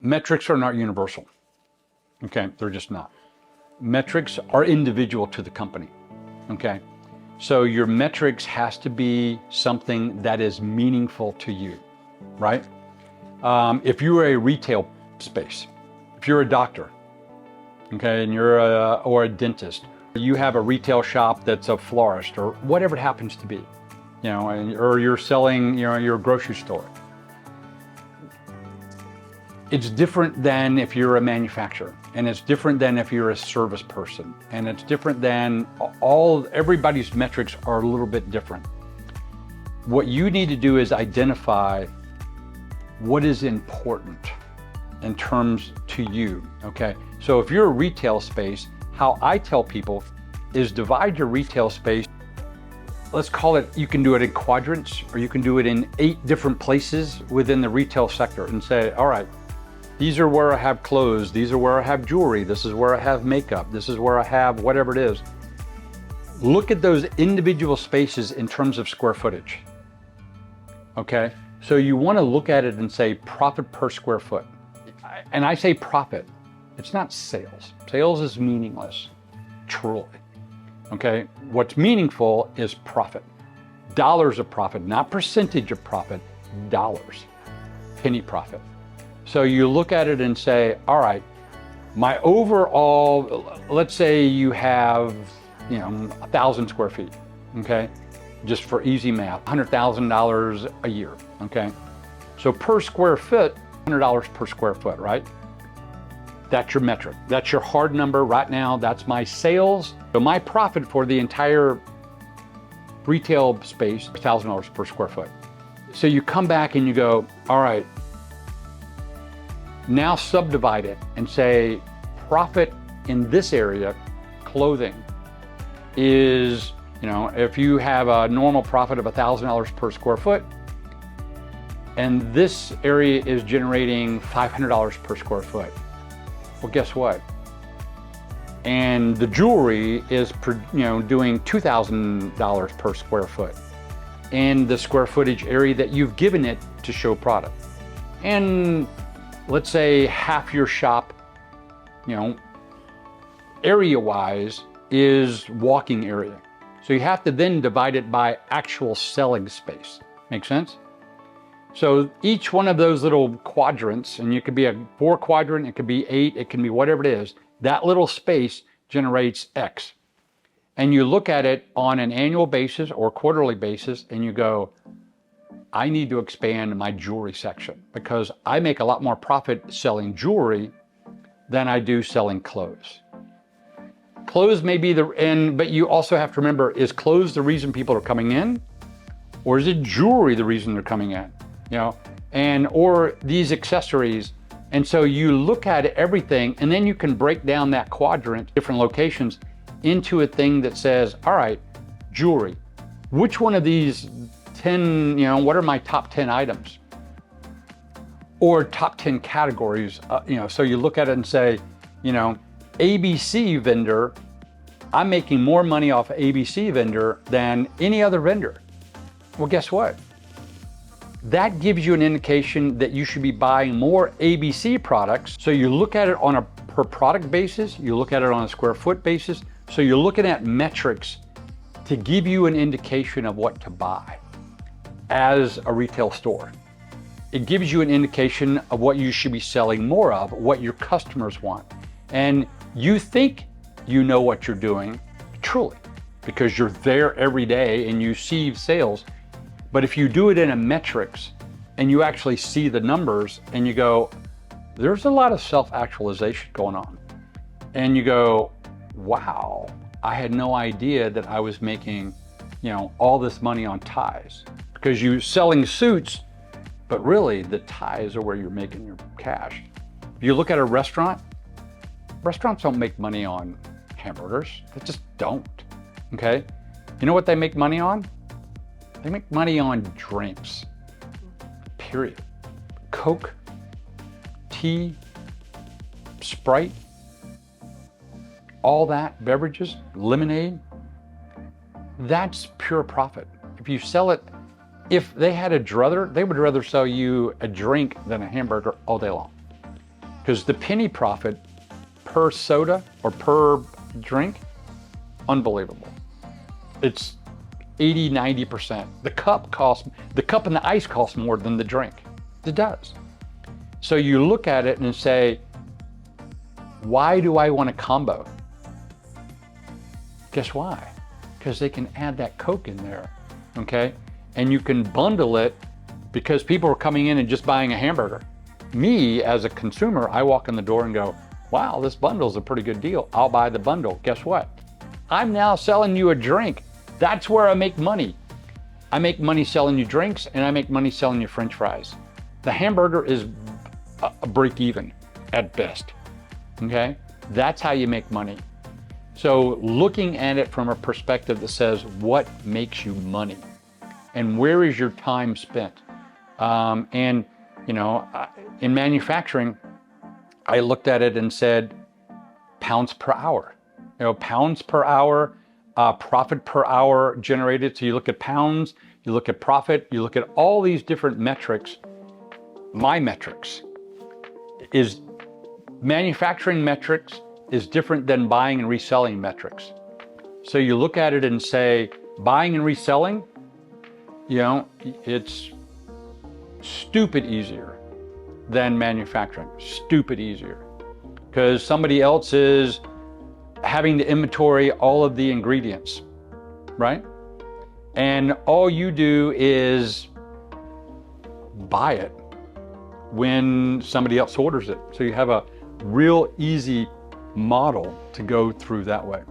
Metrics are not universal. Okay, they're just not. Metrics are individual to the company. Okay, so your metrics has to be something that is meaningful to you, right? If you are a retail space, if you're a doctor, okay, and you're or a dentist, you have a retail shop that's a florist or whatever it happens to be, you know, or you're selling, you know, your grocery store. It's different than if you're a manufacturer, and it's different than if you're a service person, and it's different than everybody's metrics are a little bit different. What you need to do is identify what is important in terms to you, okay? So if you're a retail space, how I tell people is divide your retail space. Let's call it, you can do it in quadrants, or you can do it in 8 different places within the retail sector and say, all right, these are where I have clothes, these are where I have jewelry, this is where I have makeup, this is where I have whatever it is. Look at those individual spaces in terms of square footage, okay? So you wanna look at it and say profit per square foot. And I say profit, it's not sales. Sales is meaningless, truly, okay? What's meaningful is profit. Dollars of profit, not percentage of profit, dollars, penny profit. So you look at it and say, all right, my overall, let's say you have, you know, 1,000 square feet, okay? Just for easy math, $100,000 a year, okay? So per square foot, $100 per square foot, right? That's your metric. That's your hard number right now. That's my sales. So my profit for the entire retail space, $1,000 per square foot. So you come back and you go, all right, now subdivide it and say profit in this area, clothing, is, you know, if you have a normal profit of $1,000 per square foot, and this area is generating $500 per square foot. Well, guess what? And the jewelry is, you know, doing $2,000 per square foot, and the square footage area that you've given it to show product. And let's say half your shop, you know, area-wise is walking area. So you have to then divide it by actual selling space. Make sense? So each one of those little quadrants, and it could be a 4 quadrant, it could be 8, it can be whatever it is, that little space generates X. And you look at it on an annual basis or quarterly basis, and you go, I need to expand my jewelry section because I make a lot more profit selling jewelry than I do selling clothes. Clothes may be but you also have to remember, is clothes the reason people are coming in? Or is it jewelry the reason they're coming in? You know, or these accessories. And so you look at everything, and then you can break down that quadrant, different locations, into a thing that says, all right, jewelry, which one of these 10, you know, what are my top 10 items? Or top 10 categories, you know, so you look at it and say, you know, ABC vendor, I'm making more money off ABC vendor than any other vendor. Well, guess what? That gives you an indication that you should be buying more ABC products. So you look at it on a per product basis, you look at it on a square foot basis. So you're looking at metrics to give you an indication of what to buy as a retail store. It gives you an indication of what you should be selling more of, what your customers want. And you think you know what you're doing, truly, because you're there every day and you see sales. But if you do it in a metrics and you actually see the numbers and you go, there's a lot of self-actualization going on. And you go, wow, I had no idea that I was making, you know, all this money on ties. Because you're selling suits, but really the ties are where you're making your cash. If you look at a restaurant, restaurants don't make money on hamburgers. They just don't, okay? You know what they make money on? They make money on drinks, period. Coke, tea, Sprite, all that, beverages, lemonade, that's pure profit. If you sell it, if they had a druther, they would rather sell you a drink than a hamburger all day long. because the penny profit per soda or per drink, unbelievable. It's 80, 90%. The cup and the ice costs more than the drink. It does. So you look at it and say, why do I want a combo? Guess why? Because they can add that Coke in there, okay? And you can bundle it because people are coming in and just buying a hamburger. Me, as a consumer, I walk in the door and go, wow, this bundle's a pretty good deal. I'll buy the bundle. Guess what? I'm now selling you a drink. That's where I make money. I make money selling you drinks, and I make money selling you French fries. The hamburger is a break even at best, okay? That's how you make money. So looking at it from a perspective that says, what makes you money? And where is your time spent? And, you know, in manufacturing, I looked at it and said, pounds per hour. You know, pounds per hour, profit per hour generated. So you look at pounds, you look at profit, you look at all these different metrics. My metrics is manufacturing metrics is different than buying and reselling metrics. So you look at it and say, buying and reselling, you know, it's stupid easier than manufacturing, stupid easier. Because somebody else is having to inventory all of the ingredients, right? And all you do is buy it when somebody else orders it. So you have a real easy model to go through that way.